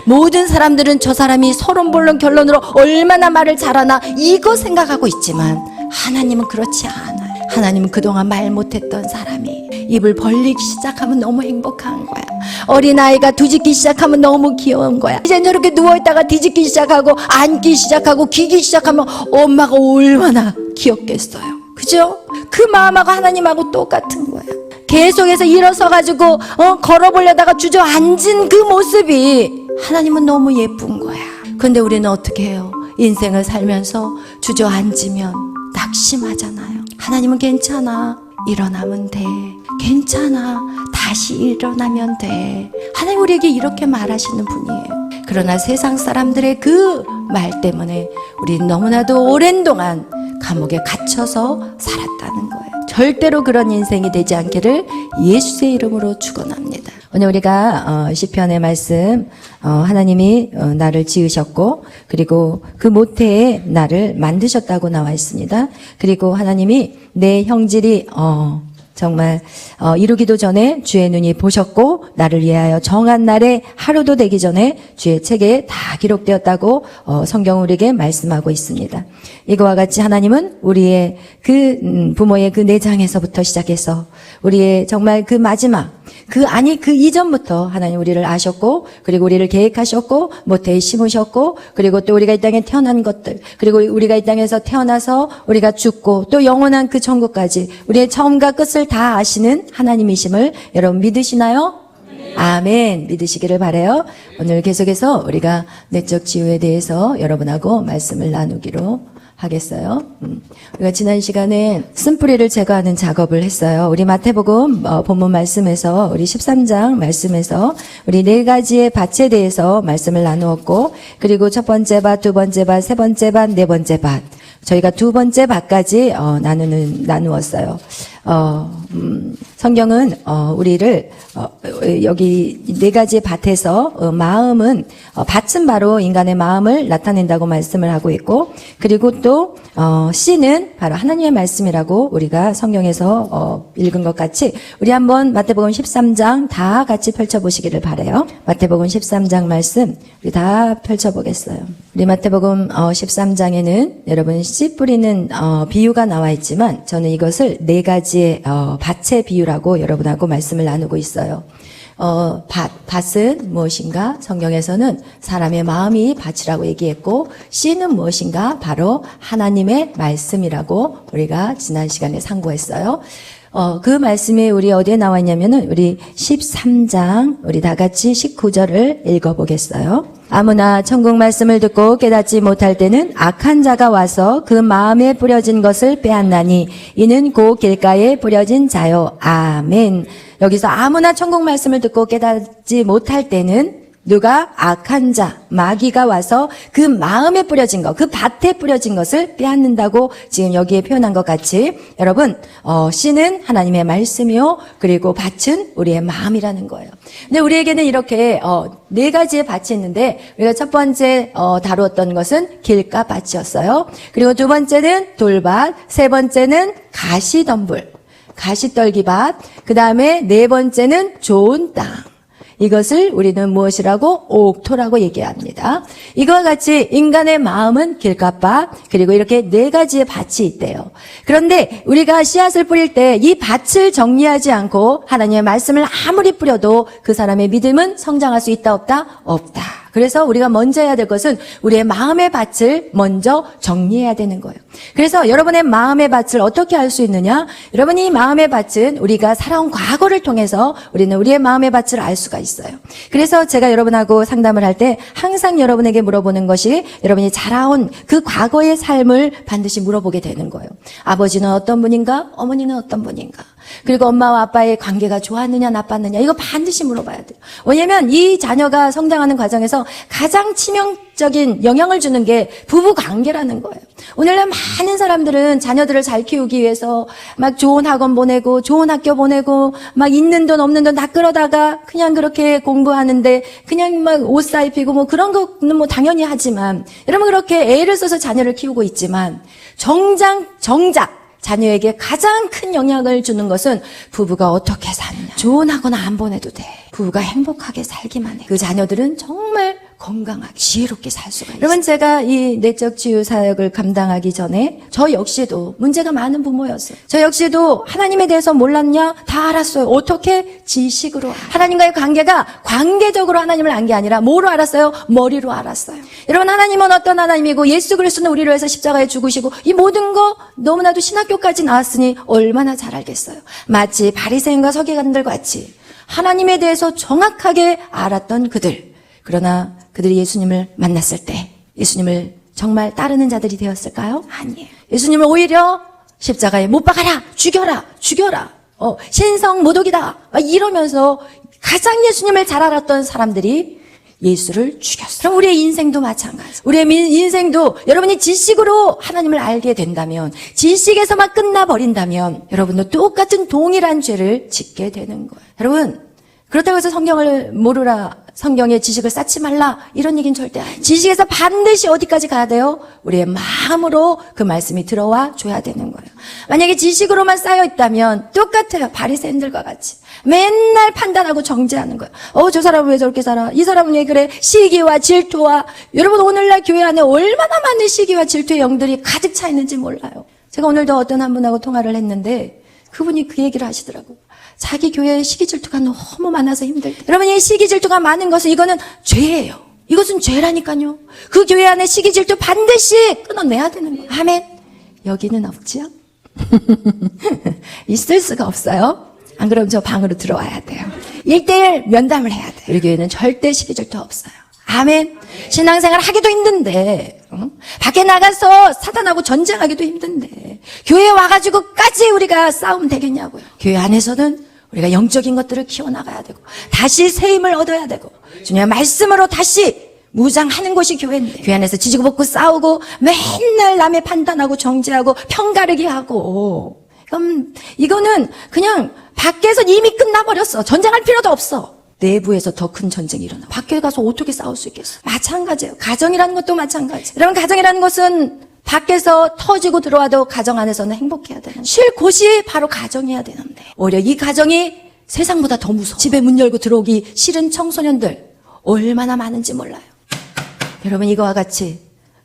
모든 사람들은 저 사람이 서론본론 결론으로 얼마나 말을 잘하나 이거 생각하고 있지만 하나님은 그렇지 않아요. 하나님은 그동안 말 못했던 사람이 입을 벌리기 시작하면 너무 행복한 거야. 어린아이가 뒤집기 시작하면 너무 귀여운 거야. 이제 저렇게 누워있다가 뒤집기 시작하고 앉기 시작하고 기기 시작하면 엄마가 얼마나 귀엽겠어요. 그죠? 그 마음하고 하나님하고 똑같은 거야. 계속해서 일어서가지고 걸어보려다가 주저앉은 그 모습이 하나님은 너무 예쁜 거야. 근데 우리는 어떻게 해요? 인생을 살면서 주저앉으면 낙심하잖아요. 하나님은 괜찮아, 일어나면 돼. 괜찮아, 다시 일어나면 돼. 하나님 우리에게 이렇게 말하시는 분이에요. 그러나 세상 사람들의 그 말 때문에 우리는 너무나도 오랜 동안 감옥에 갇혀서 살았다는 거예요. 절대로 그런 인생이 되지 않기를 예수의 이름으로 축원합니다. 오늘 우리가 시편의 말씀, 하나님이 나를 지으셨고 그리고 그 모태에 나를 만드셨다고 나와 있습니다. 그리고 하나님이 내 형질이 정말 이루기도 전에 주의 눈이 보셨고 나를 위하여 정한 날에 하루도 되기 전에 주의 책에 다 기록되었다고 성경 우리에게 말씀하고 있습니다. 이거와 같이 하나님은 우리의 그 부모의 그 내장에서부터 시작해서 우리의 정말 그 마지막 그 이전부터 하나님 우리를 아셨고 그리고 우리를 계획하셨고 모태에 심으셨고 그리고 또 우리가 이 땅에 태어난 것들 그리고 우리가 이 땅에서 태어나서 우리가 죽고 또 영원한 그 천국까지 우리의 처음과 끝을 다 아시는 하나님이심을 여러분 믿으시나요? 아멘. 믿으시기를 바라요. 오늘 계속해서 우리가 내적 치유에 대해서 여러분하고 말씀을 나누기로 하겠어요. 우리가 지난 시간에 쓴뿌리를 제거하는 작업을 했어요. 우리 마태복음 본문 말씀에서 우리 13장 말씀에서 우리 4가지의 밭에 대해서 말씀을 나누었고 그리고 첫 번째 밭, 두 번째 밭, 세 번째 밭, 네 번째 밭 저희가 두 번째 밭까지 나누었어요. 성경은 우리를 여기 4가지 밭에서 마음은 밭은 바로 인간의 마음을 나타낸다고 말씀을 하고 있고 그리고 또 씨는 바로 하나님의 말씀이라고 우리가 성경에서 읽은 것 같이 우리 한번 마태복음 13장 다 같이 펼쳐보시기를 바라요. 마태복음 13장 말씀 우리 다 펼쳐보겠어요. 우리 마태복음 13장에는 여러분 씨 뿌리는 비유가 나와 있지만 저는 이것을 4가지의 밭의 비유라고 여러분하고 말씀을 나누고 있어요. 밭은 무엇인가? 성경에서는 사람의 마음이 밭이라고 얘기했고 씨는 무엇인가? 바로 하나님의 말씀이라고 우리가 지난 시간에 상고했어요. 그 말씀이 우리 어디에 나와 있냐면은 우리 13장 우리 다 같이 19절을 읽어보겠어요. 아무나 천국 말씀을 듣고 깨닫지 못할 때는 악한 자가 와서 그 마음에 뿌려진 것을 빼앗나니 이는 곧 길가에 뿌려진 자요. 아멘. 여기서 아무나 천국 말씀을 듣고 깨닫지 못할 때는 누가 악한 자, 마귀가 와서 그 마음에 뿌려진 것, 그 밭에 뿌려진 것을 빼앗는다고 지금 여기에 표현한 것 같이 여러분 씨는 하나님의 말씀이요 그리고 밭은 우리의 마음이라는 거예요. 근데 우리에게는 이렇게 4가지의 밭이 있는데 우리가 첫 번째 다루었던 것은 길가 밭이었어요. 그리고 두 번째는 돌밭, 세 번째는 가시덤불, 가시떨기밭, 그 다음에 네 번째는 좋은 땅. 이것을 우리는 무엇이라고? 옥토라고 얘기합니다. 이와 같이 인간의 마음은 길가밭 그리고 이렇게 4가지의 밭이 있대요. 그런데 우리가 씨앗을 뿌릴 때 이 밭을 정리하지 않고 하나님의 말씀을 아무리 뿌려도 그 사람의 믿음은 성장할 수 있다 없다? 없다. 그래서 우리가 먼저 해야 될 것은 우리의 마음의 밭을 먼저 정리해야 되는 거예요. 그래서 여러분의 마음의 밭을 어떻게 알 수 있느냐? 여러분이 마음의 밭은 우리가 살아온 과거를 통해서 우리는 우리의 마음의 밭을 알 수가 있어요. 그래서 제가 여러분하고 상담을 할 때 항상 여러분에게 물어보는 것이 여러분이 자라온 그 과거의 삶을 반드시 물어보게 되는 거예요. 아버지는 어떤 분인가? 어머니는 어떤 분인가? 그리고 엄마와 아빠의 관계가 좋았느냐 나빴느냐 이거 반드시 물어봐야 돼요. 왜냐하면 이 자녀가 성장하는 과정에서 가장 치명적인 영향을 주는 게 부부 관계라는 거예요. 오늘날 많은 사람들은 자녀들을 잘 키우기 위해서 막 좋은 학원 보내고 좋은 학교 보내고 막 있는 돈 없는 돈 다 끌어다가 그냥 그렇게 공부하는데 그냥 막 옷 사입히고 뭐 그런 거는 뭐 당연히 하지만 여러분 그렇게 애를 써서 자녀를 키우고 있지만 정작 자녀에게 가장 큰 영향을 주는 것은 부부가 어떻게 사느냐. 좋은 학원 안 보내도 돼. 부부가 행복하게 살기만 해. 그 자녀들은 정말 건강하게 지혜롭게 살 수가 있어요. 여러분, 제가 이 내적 치유 사역을 감당하기 전에 저 역시도 문제가 많은 부모였어요. 저 역시도 하나님에 대해서 몰랐냐? 다 알았어요. 어떻게? 지식으로. 하나님과의 관계가 관계적으로 하나님을 안 게 아니라 뭐로 알았어요? 머리로 알았어요. 여러분, 하나님은 어떤 하나님이고 예수 그리스도는 우리를 위해서 십자가에 죽으시고 이 모든 거 너무나도 신학교까지 나왔으니 얼마나 잘 알겠어요. 마치 바리새인과 서기관들 같이 하나님에 대해서 정확하게 알았던 그들. 그러나 그들이 예수님을 만났을 때 예수님을 정말 따르는 자들이 되었을까요? 아니에요. 예수님을 오히려 십자가에 못 박아라, 죽여라, 죽여라. 신성 모독이다. 막 이러면서 가장 예수님을 잘 알았던 사람들이 예수를 죽였어요. 그럼 우리의 인생도 마찬가지. 우리의 인생도 여러분이 지식으로 하나님을 알게 된다면, 지식에서만 끝나버린다면 여러분도 똑같은 동일한 죄를 짓게 되는 거예요. 여러분, 그렇다고 해서 성경을 모르라, 성경의 지식을 쌓지 말라, 이런 얘기는 절대 아니에요. 지식에서 반드시 어디까지 가야 돼요? 우리의 마음으로 그 말씀이 들어와 줘야 되는 거예요. 만약에 지식으로만 쌓여 있다면 똑같아요. 바리새인들과 같이 맨날 판단하고 정죄하는 거예요. 저 사람은 왜 저렇게 살아? 이 사람은 왜 그래? 시기와 질투와. 여러분, 오늘날 교회 안에 얼마나 많은 시기와 질투의 영들이 가득 차 있는지 몰라요. 제가 오늘도 어떤 한 분하고 통화를 했는데 그분이 그 얘기를 하시더라고요. 자기 교회에 시기 질투가 너무 많아서 힘들대. 여러분, 이 시기 질투가 많은 것은 이거는 죄예요. 이것은 죄라니까요. 그 교회 안에 시기 질투 반드시 끊어내야 되는 거예요. 아멘. 여기는 없지요? 있을 수가 없어요. 안 그러면 저 방으로 들어와야 돼요. 1대1 면담을 해야 돼요. 우리 교회는 절대 시기 질투 없어요. 아멘. 신앙생활 하기도 힘든데, 밖에 나가서 사단하고 전쟁하기도 힘든데, 교회에 와가지고까지 우리가 싸우면 되겠냐고요. 교회 안에서는 우리가 영적인 것들을 키워나가야 되고, 다시 새 힘을 얻어야 되고, 주님의 말씀으로 다시 무장하는 곳이 교회인데, 교회 안에서 지지고 볶고 싸우고, 맨날 남의 판단하고 정죄하고, 편가르기 하고, 그럼 이거는 그냥 밖에서 이미 끝나버렸어. 전쟁할 필요도 없어. 내부에서 더 큰 전쟁이 일어나. 밖에 가서 어떻게 싸울 수 있겠어? 마찬가지예요. 가정이라는 것도 마찬가지. 여러분, 가정이라는 것은 밖에서 터지고 들어와도 가정 안에서는 행복해야 되는, 쉴 곳이 바로 가정이어야 되는데, 오히려 이 가정이 세상보다 더 무서워. 집에 문 열고 들어오기 싫은 청소년들 얼마나 많은지 몰라요. 여러분, 이거와 같이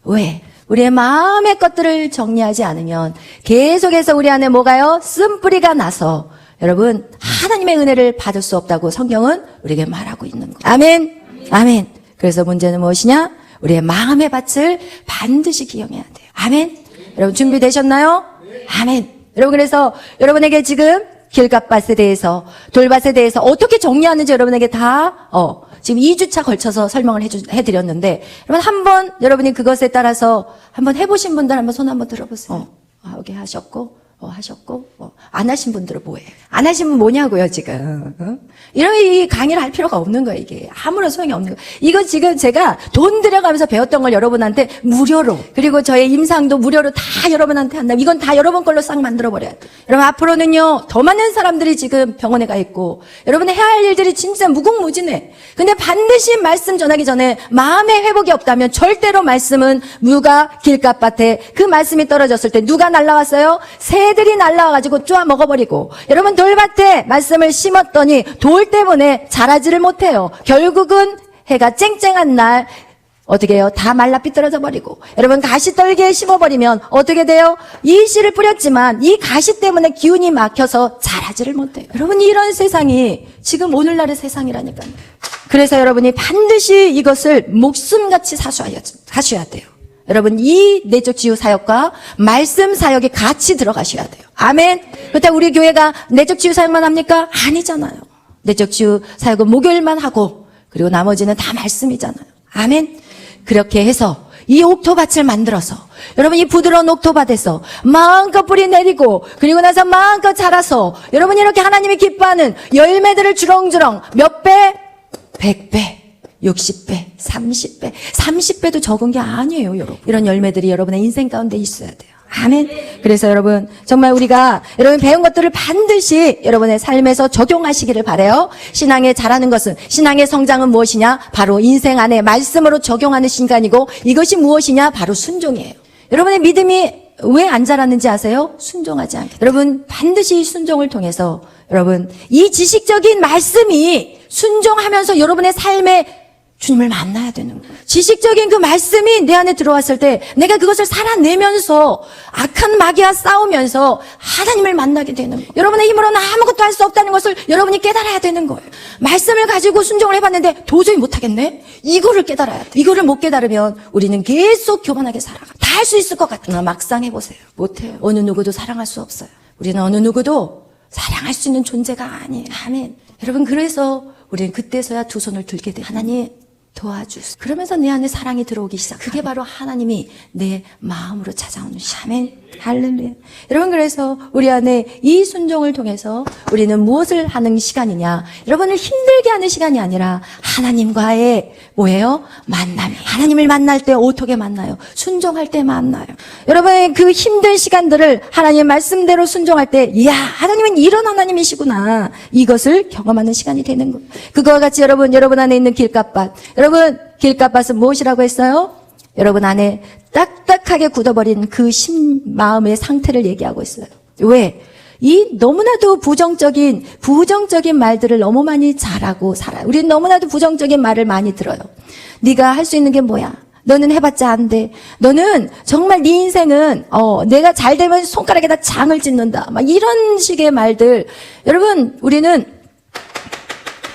왜? 우리의 마음의 것들을 정리하지 않으면 계속해서 우리 안에 뭐가요? 쓴뿌리가 나서 여러분, 하나님의 은혜를 받을 수 없다고 성경은 우리에게 말하고 있는 거예요. 아멘. 아멘. 그래서 문제는 무엇이냐? 우리의 마음의 밭을 반드시 기억해야 돼요. 아멘. 여러분, 준비되셨나요? 아멘. 여러분, 그래서 여러분에게 지금 길갓밭에 대해서, 돌밭에 대해서 어떻게 정리하는지 여러분에게 다 지금 2주차 걸쳐서 설명을 해드렸는데, 여러분, 한번 여러분이 그것에 따라서 한번 해보신 분들 한번 손 한번 들어보세요. 여기 하셨고, 안 하신 분들은 뭐예요? 안 하신 분 뭐냐고요, 지금. 이런 이 강의를 할 필요가 없는 거예요, 이게. 아무런 소용이 없는 거예요. 이거 지금 제가 돈 들여가면서 배웠던 걸 여러분한테 무료로, 그리고 저의 임상도 무료로 다 여러분한테 한다. 이건 다 여러분 걸로 싹 만들어버려야 돼요. 여러분, 앞으로는요, 더 많은 사람들이 지금 병원에 가 있고, 여러분이 해야 할 일들이 진짜 무궁무진해. 근데 반드시 말씀 전하기 전에 마음의 회복이 없다면 절대로 말씀은 무가 길갓밭에 그 말씀이 떨어졌을 때 누가 날라왔어요? 새들이 날라와가지고 쪼아 먹어버리고, 여러분, 돌밭에 말씀을 심었더니 돌 때문에 자라지를 못해요. 결국은 해가 쨍쨍한 날 어떻게 해요? 다 말라 삐뚤어져 버리고, 여러분, 가시떨기에 심어버리면 어떻게 돼요? 이 씨를 뿌렸지만 이 가시 때문에 기운이 막혀서 자라지를 못해요. 여러분, 이런 세상이 지금 오늘날의 세상이라니까요. 그래서 여러분이 반드시 이것을 목숨같이 사셔야 돼요. 여러분, 이 내적 치유 사역과 말씀 사역이 같이 들어가셔야 돼요. 아멘. 그렇다고 우리 교회가 내적 치유 사역만 합니까? 아니잖아요. 내적 치유 사역은 목요일만 하고, 그리고 나머지는 다 말씀이잖아요. 아멘. 그렇게 해서 이 옥토밭을 만들어서 여러분, 이 부드러운 옥토밭에서 마음껏 뿌리 내리고, 그리고 나서 마음껏 자라서 여러분이 이렇게 하나님이 기뻐하는 열매들을 주렁주렁 몇 배? 100배. 60배, 30배, 30배도 적은 게 아니에요, 여러분. 이런 열매들이 여러분의 인생 가운데 있어야 돼요. 아멘. 그래서 여러분, 정말 우리가 여러분 배운 것들을 반드시 여러분의 삶에서 적용하시기를 바라요. 신앙에 잘하는 것은, 신앙의 성장은 무엇이냐? 바로 인생 안에 말씀으로 적용하는 신간이고, 이것이 무엇이냐? 바로 순종이에요. 여러분의 믿음이 왜 안 자랐는지 아세요? 순종하지 않게. 여러분, 반드시 이 순종을 통해서 여러분, 이 지식적인 말씀이 순종하면서 여러분의 삶에 주님을 만나야 되는 거예요. 지식적인 그 말씀이 내 안에 들어왔을 때 내가 그것을 살아내면서 악한 마귀와 싸우면서 하나님을 만나게 되는 거예요. 여러분의 힘으로는 아무것도 할 수 없다는 것을 여러분이 깨달아야 되는 거예요. 말씀을 가지고 순종을 해봤는데 도저히 못하겠네? 이거를 깨달아야 돼. 이거를 못 깨달으면 우리는 계속 교만하게 살아가. 다 할 수 있을 것 같으나 막상 해보세요. 못해요. 어느 누구도 사랑할 수 없어요. 우리는 어느 누구도 사랑할 수 있는 존재가 아니에요. 아멘. 여러분, 그래서 우리는 그때서야 두 손을 들게 돼요. 하나님 도와주세요. 그러면서 내 안에 사랑이 들어오기 시작. 그게 바로 하나님이 내 마음으로 찾아오는 시작. 아멘. 할렐루야. 여러분, 그래서 우리 안에 이 순종을 통해서 우리는 무엇을 하는 시간이냐? 여러분을 힘들게 하는 시간이 아니라 하나님과의 뭐예요? 만남이. 하나님을 만날 때 어떻게 만나요? 순종할 때 만나요. 여러분의 그 힘든 시간들을 하나님의 말씀대로 순종할 때, 이야, 하나님은 이런 하나님이시구나. 이것을 경험하는 시간이 되는 거예요. 그거와 같이 여러분 안에 있는 길갓밭. 여러분, 길갓밭은 무엇이라고 했어요? 여러분 안에 딱딱하게 굳어버린 그 마음의 상태를 얘기하고 있어요. 왜? 이 너무나도 부정적인 말들을 너무 많이 잘하고 살아요. 우리는 너무나도 부정적인 말을 많이 들어요. 네가 할 수 있는 게 뭐야? 너는 해봤자 안 돼. 너는 정말 네 인생은 내가 잘 되면 손가락에다 장을 찢는다. 막 이런 식의 말들. 여러분, 우리는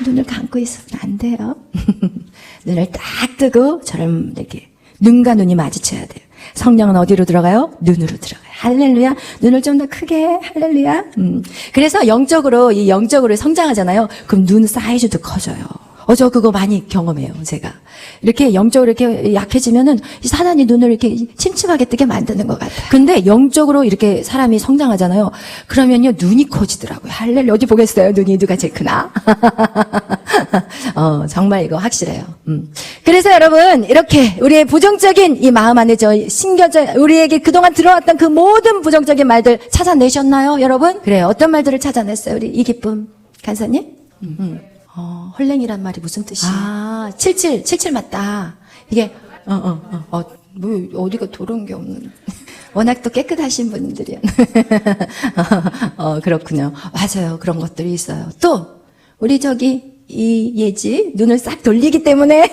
눈을 감고 있으면 안 돼요. 눈을 딱 뜨고 저를 이렇게 눈과 눈이 마주쳐야 돼요. 성령은 어디로 들어가요? 눈으로 들어가요. 할렐루야. 눈을 좀 더 크게. 할렐루야. 그래서 영적으로 성장하잖아요. 그럼 눈 사이즈도 커져요. 저 그거 많이 경험해요, 제가. 이렇게 영적으로 이렇게 약해지면은 이 사단이 눈을 이렇게 침침하게 뜨게 만드는 것 같아요. 근데 영적으로 이렇게 사람이 성장하잖아요. 그러면요, 눈이 커지더라고요. 할렐루야. 어디 보겠어요? 눈이 누가 제일 크나? 정말 이거 확실해요. 그래서 여러분, 이렇게 우리의 부정적인 이 마음 안에 우리에게 그동안 들어왔던 그 모든 부정적인 말들 찾아내셨나요, 여러분? 그래요. 어떤 말들을 찾아냈어요, 우리 이기쁨 간사님? 헐랭이란 말이 무슨 뜻이에요? 77 맞다. 이게, 뭐, 어디가 더러운 게 없는. 워낙 또 깨끗하신 분들이야. 그렇군요. 맞아요. 그런 것들이 있어요. 또, 우리 이 예지, 눈을 싹 돌리기 때문에,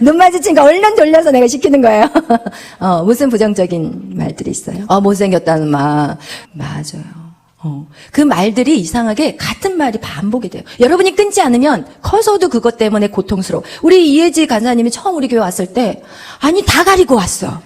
눈 마주친 거 얼른 돌려서 내가 시키는 거예요. 무슨 부정적인 말들이 있어요? 못생겼다는 말. 맞아요. 그 말들이 이상하게 같은 말이 반복이 돼요. 여러분이 끊지 않으면 커서도 그것 때문에 고통스러워. 우리 이혜지 간사님이 처음 우리 교회 왔을 때, 아니, 다 가리고 왔어.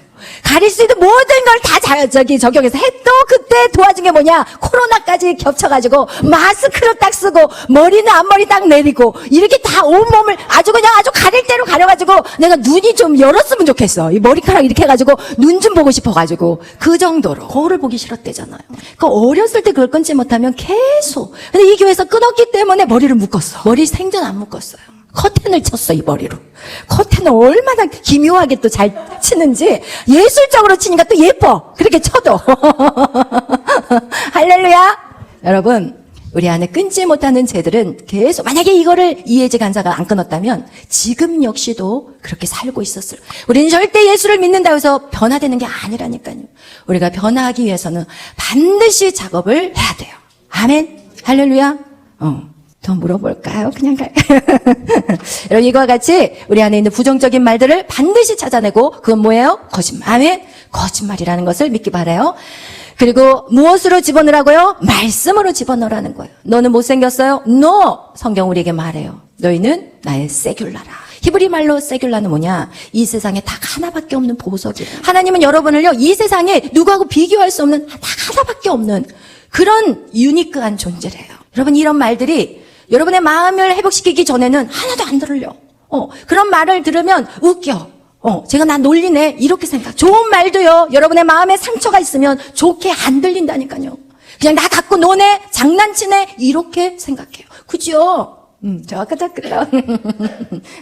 가릴 수 있는 모든 걸 다 적용해서 또 그때 도와준 게 뭐냐? 코로나까지 겹쳐가지고 마스크를 딱 쓰고 머리는 앞머리 딱 내리고 이렇게 다 온몸을 아주 가릴 대로 가려가지고 내가 눈이 좀 열었으면 좋겠어. 이 머리카락 이렇게 해가지고 눈 좀 보고 싶어가지고 그 정도로 거울을 보기 싫었대잖아요. 그 어렸을 때 그걸 끊지 못하면 계속. 근데 이 교회에서 끊었기 때문에 머리를 묶었어. 머리 생전 안 묶었어요. 커튼을 쳤어, 이 머리로. 커튼을 얼마나 기묘하게 또 잘 치는지, 예술적으로 치니까 또 예뻐. 그렇게 쳐도. 할렐루야! 여러분, 우리 안에 끊지 못하는 죄들은 계속, 만약에 이거를 이혜지 간사가 안 끊었다면, 지금 역시도 그렇게 살고 있었을. 우리는 절대 예수를 믿는다고 해서 변화되는 게 아니라니까요. 우리가 변화하기 위해서는 반드시 작업을 해야 돼요. 아멘? 할렐루야? 더 물어볼까요? 그냥 갈까요? 여러분, 이거와 같이 우리 안에 있는 부정적인 말들을 반드시 찾아내고, 그건 뭐예요? 거짓말. 아멘? 거짓말이라는 것을 믿기 바라요. 그리고 무엇으로 집어넣으라고요? 말씀으로 집어넣으라는 거예요. 너는 못생겼어요? No! 성경 우리에게 말해요. 너희는 나의 세귤라라. 히브리 말로 세귤라는 뭐냐? 이 세상에 딱 하나밖에 없는 보석이에요. 하나님은 여러분을요, 이 세상에 누구하고 비교할 수 없는 딱 하나밖에 없는 그런 유니크한 존재래요. 여러분, 이런 말들이 여러분의 마음을 회복시키기 전에는 하나도 안 들려. 그런 말을 들으면 웃겨. 제가 나 놀리네. 이렇게 생각. 좋은 말도요, 여러분의 마음에 상처가 있으면 좋게 안 들린다니까요. 그냥 나 갖고 노네, 장난치네, 이렇게 생각해요. 그죠? 정확하다, 그래요.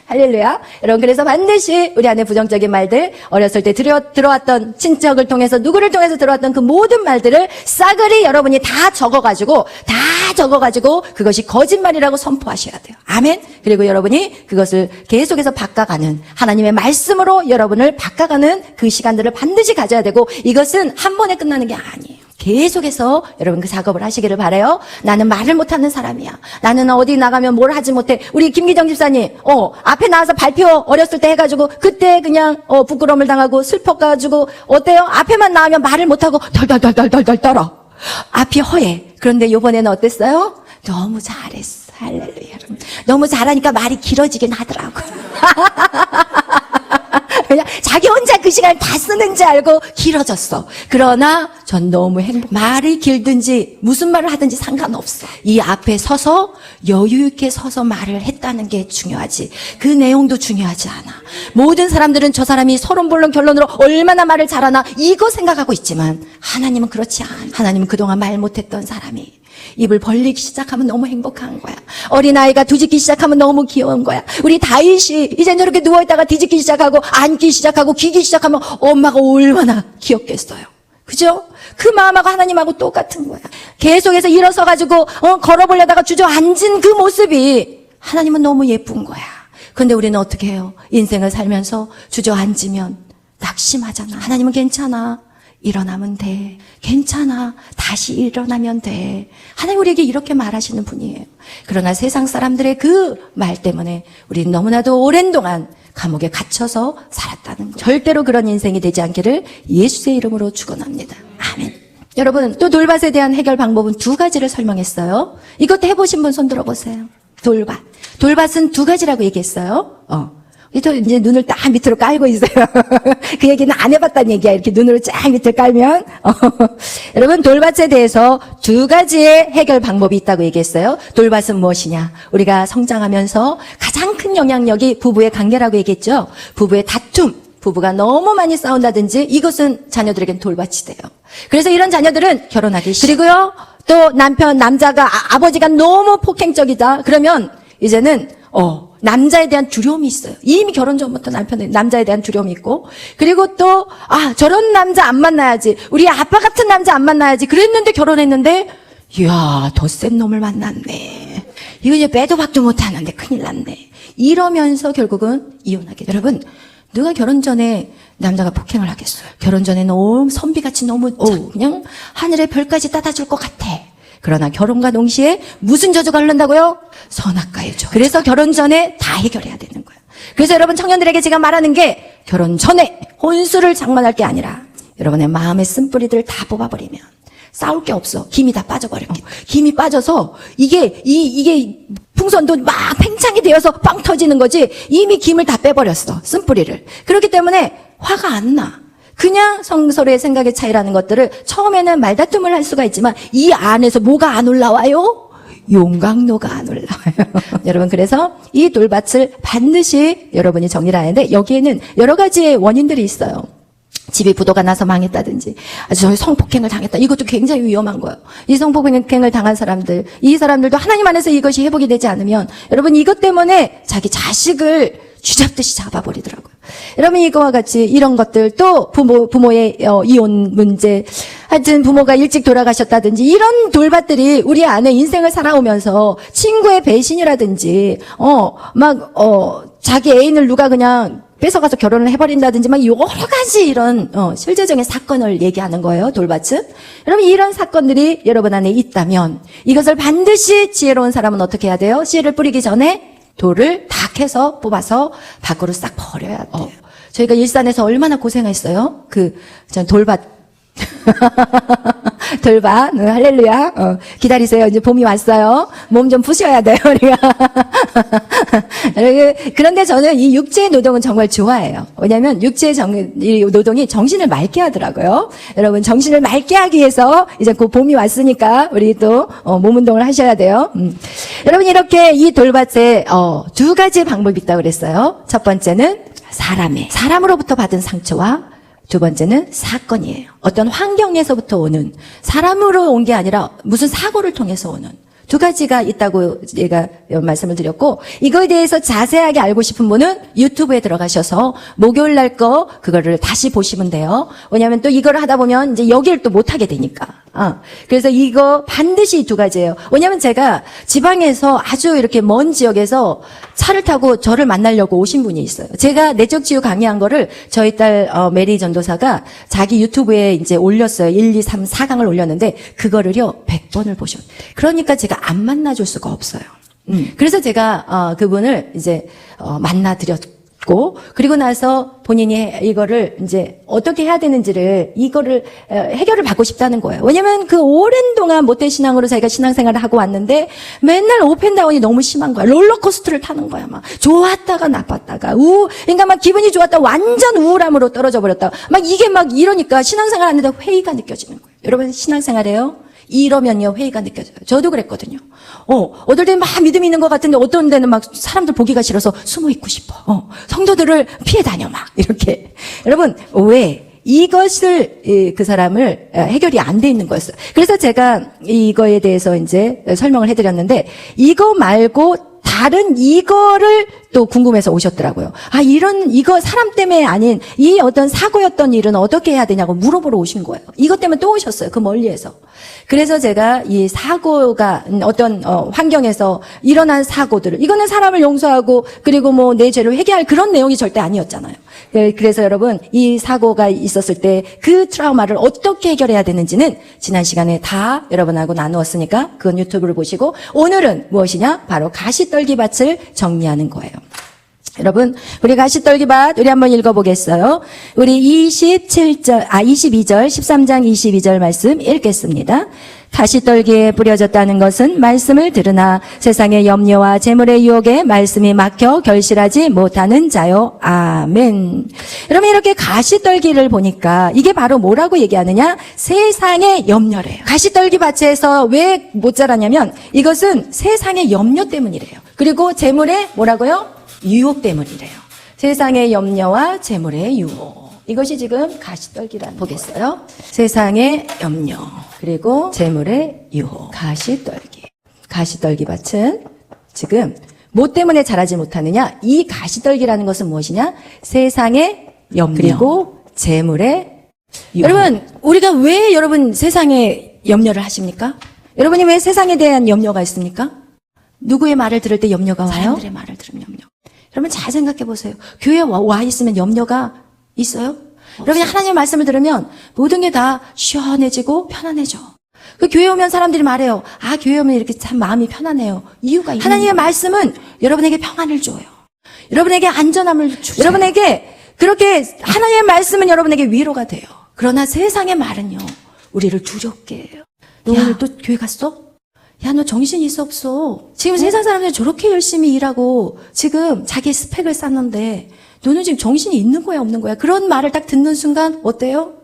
할렐루야. 여러분, 그래서 반드시 우리 안에 부정적인 말들, 어렸을 때 들어왔던 친척을 통해서, 누구를 통해서 들어왔던 그 모든 말들을 싸그리 여러분이 다 적어가지고, 그것이 거짓말이라고 선포하셔야 돼요. 아멘. 그리고 여러분이 그것을 계속해서 바꿔가는, 하나님의 말씀으로 여러분을 바꿔가는 그 시간들을 반드시 가져야 되고, 이것은 한 번에 끝나는 게 아니에요. 계속해서 여러분 그 작업을 하시기를 바라요. 나는 말을 못하는 사람이야. 나는 어디 나가면 뭘 하지 못해. 우리 김기정 집사님, 앞에 나와서 발표 어렸을 때 해가지고 그때 그냥 부끄러움을 당하고 슬퍼가지고 어때요? 앞에만 나오면 말을 못하고 덜덜덜덜덜 떨어. 앞이 허해. 그런데 요번에는 어땠어요? 너무 잘했어. 할렐루야. 너무 잘하니까 말이 길어지긴 하더라고. 그냥 자기 혼자 그 시간을 다 쓰는지 알고 길어졌어. 그러나 전 너무 말이 길든지 무슨 말을 하든지 상관없어. 이 앞에 서서 여유 있게 서서 말을 했다는 게 중요하지. 그 내용도 중요하지 않아. 모든 사람들은 저 사람이 서론본론 결론으로 얼마나 말을 잘하나 이거 생각하고 있지만 하나님은 그렇지 않아. 하나님은 그동안 말 못했던 사람이 입을 벌리기 시작하면 너무 행복한 거야. 어린아이가 뒤집기 시작하면 너무 귀여운 거야. 우리 다윗이 이제 저렇게 누워있다가 뒤집기 시작하고 앉기 시작하고 기기 시작하면 엄마가 얼마나 귀엽겠어요. 그죠? 그 마음하고 하나님하고 똑같은 거야. 계속해서 일어서가지고 걸어보려다가 주저앉은 그 모습이 하나님은 너무 예쁜 거야. 근데 우리는 어떻게 해요? 인생을 살면서 주저앉으면 낙심하잖아. 하나님은 괜찮아. 일어나면 돼. 괜찮아. 다시 일어나면 돼. 하나님 우리에게 이렇게 말하시는 분이에요. 그러나 세상 사람들의 그 말 때문에 우리는 너무나도 오랜 동안 감옥에 갇혀서 살았다는 거. 절대로 그런 인생이 되지 않기를 예수의 이름으로 축원합니다. 아멘. 여러분, 또 돌밭에 대한 해결 방법은 두 가지를 설명했어요. 이것도 해보신 분 손 들어보세요. 돌밭. 돌밭은 두 가지라고 얘기했어요. 이제 눈을 딱 밑으로 깔고 있어요. 그 얘기는 안 해봤다는 얘기야. 이렇게 눈으로 쫙 밑을 깔면. 여러분, 돌밭에 대해서 두 가지의 해결 방법이 있다고 얘기했어요. 돌밭은 무엇이냐? 우리가 성장하면서 가장 큰 영향력이 부부의 관계라고 얘기했죠. 부부의 다툼. 부부가 너무 많이 싸운다든지 이것은 자녀들에겐 돌밭이 돼요. 그래서 이런 자녀들은 결혼하기 싫어. 그리고요, 또 남자가, 아버지가 너무 폭행적이다. 그러면 이제는, 남자에 대한 두려움이 있어요. 이미 결혼 전부터 남자에 대한 두려움이 있고, 그리고 또, 저런 남자 안 만나야지. 우리 아빠 같은 남자 안 만나야지. 그랬는데 결혼했는데, 이야, 더 센 놈을 만났네. 이거 이제 빼도 박도 못하는데 큰일 났네. 이러면서 결국은 이혼하게 돼요. 여러분, 누가 결혼 전에 남자가 폭행을 하겠어요? 결혼 전에 너무 선비같이 너무 그냥 하늘의 별까지 따다줄 것 같아. 그러나 결혼과 동시에 무슨 저주가 흐른다고요? 선악과의 저주. 그래서 결혼 전에 다 해결해야 되는 거예요. 그래서 여러분 청년들에게 제가 말하는 게 결혼 전에 혼수를 장만할 게 아니라 여러분의 마음의 쓴뿌리들을 다 뽑아버리면 싸울 게 없어. 김이 다 빠져버려. 김이 빠져서 이게 풍선도 막 팽창이 되어서 빵 터지는 거지 이미 김을 다 빼버렸어. 쓴뿌리를. 그렇기 때문에 화가 안 나. 그냥 서로의 생각의 차이라는 것들을 처음에는 말다툼을 할 수가 있지만 이 안에서 뭐가 안 올라와요? 용광로가 안 올라와요. 여러분 그래서 이 돌밭을 반드시 여러분이 정리를 해야 하는데 여기에는 여러 가지의 원인들이 있어요. 집이 부도가 나서 망했다든지 아주 성폭행을 당했다. 이것도 굉장히 위험한 거예요. 이 성폭행을 당한 사람들, 이 사람들도 하나님 안에서 이것이 회복이 되지 않으면 여러분 이것 때문에 자기 자식을 쥐잡듯이 잡아버리더라고요. 여러분 이거와 같이 이런 것들 또 부모의 이혼 문제 하여튼 부모가 일찍 돌아가셨다든지 이런 돌밭들이 우리 안에 인생을 살아오면서 친구의 배신이라든지 자기 애인을 누가 그냥 뺏어가서 결혼을 해버린다든지 막 여러 가지 이런 실제적인 사건을 얘기하는 거예요. 돌밭은. 여러분 이런 사건들이 여러분 안에 있다면 이것을 반드시 지혜로운 사람은 어떻게 해야 돼요? 씨를 뿌리기 전에 돌을 다 캐서 뽑아서 밖으로 싹 버려야 돼요. 저희가 일산에서 얼마나 고생했어요. 전 돌밭 돌밭 할렐루야. 기다리세요. 이제 봄이 왔어요. 몸 좀 푸셔야 돼요. 우리가. 그런데 저는 이 육체의 노동은 정말 좋아해요. 왜냐하면 육체의 이 노동이 정신을 맑게 하더라고요. 여러분 정신을 맑게 하기 위해서 이제 그 봄이 왔으니까 우리 또 몸 운동을 하셔야 돼요. 여러분 이렇게 이 돌밭에 두 가지 방법이 있다고 그랬어요. 첫 번째는 사람으로부터 받은 상처와 두 번째는 사건이에요. 어떤 환경에서부터 오는 사람으로 온 게 아니라 무슨 사고를 통해서 오는 두 가지가 있다고 제가 말씀을 드렸고 이거에 대해서 자세하게 알고 싶은 분은 유튜브에 들어가셔서 목요일 날 그거를 다시 보시면 돼요. 왜냐하면 또 이걸 하다 보면 이제 여기를 또 못하게 되니까. 그래서 이거 반드시 두 가지예요. 왜냐면 제가 지방에서 아주 이렇게 먼 지역에서 차를 타고 저를 만나려고 오신 분이 있어요. 제가 내적 치유 강의한 거를 저희 딸 메리 전도사가 자기 유튜브에 이제 올렸어요. 1, 2, 3, 4강을 올렸는데 그거를요 100번을 보셨어요. 그러니까 제가 안 만나줄 수가 없어요. 그래서 제가 그분을 이제 만나드렸고, 그리고 나서 본인이 이거를 이제 어떻게 해야 되는지를 이거를 해결을 받고 싶다는 거예요. 왜냐면 그 오랜 동안 모태 신앙으로 자기가 신앙생활을 하고 왔는데 맨날 업앤다운이 너무 심한 거야. 롤러코스터를 타는 거야. 막 좋았다가 나빴다가 그러니까 막 기분이 좋았다 완전 우울함으로 떨어져 버렸다. 막 이게 막 이러니까 신앙생활 하는데 회의가 느껴지는 거예요. 여러분 신앙생활해요? 이러면요 회의가 느껴져요. 저도 그랬거든요. 어떨 때는 막 믿음이 있는 것 같은데 어떤 데는 막 사람들 보기가 싫어서 숨어 있고 싶어. 성도들을 피해 다녀 막 이렇게. 여러분 왜? 이것을 그 사람을 해결이 안 돼 있는 거였어요. 그래서 제가 이거에 대해서 이제 설명을 해드렸는데 이거 말고 다른 이거를 또 궁금해서 오셨더라고요. 이거 사람 때문에 아닌 이 어떤 사고였던 일은 어떻게 해야 되냐고 물어보러 오신 거예요. 이것 때문에 또 오셨어요. 그 멀리에서. 그래서 제가 이 사고가 어떤 환경에서 일어난 사고들을 이거는 사람을 용서하고 그리고 뭐 내 죄를 회개할 그런 내용이 절대 아니었잖아요. 그래서 여러분 이 사고가 있었을 때 그 트라우마를 어떻게 해결해야 되는지는 지난 시간에 다 여러분하고 나누었으니까 그건 유튜브를 보시고 오늘은 무엇이냐? 바로 가시떨기밭을 정리하는 거예요. 여러분, 우리 가시떨기밭 우리 한번 읽어보겠어요. 우리 22절 13장 22절 말씀 읽겠습니다. 가시떨기에 뿌려졌다는 것은 말씀을 들으나 세상의 염려와 재물의 유혹에 말씀이 막혀 결실하지 못하는 자요. 아멘. 여러분 이렇게 가시떨기를 보니까 이게 바로 뭐라고 얘기하느냐? 세상의 염려래요. 가시떨기 밭에서 왜 못 자라냐면 이것은 세상의 염려 때문이래요. 그리고 재물의 뭐라고요? 유혹 때문이래요. 세상의 염려와 재물의 유혹. 이것이 지금 가시떨기라는 보겠어요. 세상의 염려 그리고 재물의 유혹. 가시떨기 밭은 지금 뭐 때문에 자라지 못하느냐? 이 가시떨기라는 것은 무엇이냐? 세상의 염려 그리고 재물의 유혹. 여러분 우리가 왜 여러분 세상에 염려를 하십니까? 여러분이 왜 세상에 대한 염려가 있습니까? 누구의 말을 들을 때 염려가 와요? 사람들의 말을 들으면 염려. 여러분 잘 생각해 보세요. 교회에 와 있으면 염려가 있어요? 여러분이 하나님의 말씀을 들으면 모든 게 다 시원해지고 편안해져. 그 교회 오면 사람들이 말해요. 교회 오면 이렇게 참 마음이 편안해요. 이유가 있는 하나님의 말씀은 여러분에게 평안을 줘요. 여러분에게 안전함을 주세요. 여러분에게 그렇게 하나님의 말씀은 여러분에게 위로가 돼요. 그러나 세상의 말은요. 우리를 두렵게 해요. 너 오늘 또 교회 갔어? 야, 너 정신 있어 없어? 지금 세상 사람들이 저렇게 열심히 일하고 지금 자기 스펙을 쌓는데 너는 지금 정신이 있는 거야 없는 거야? 그런 말을 딱 듣는 순간 어때요?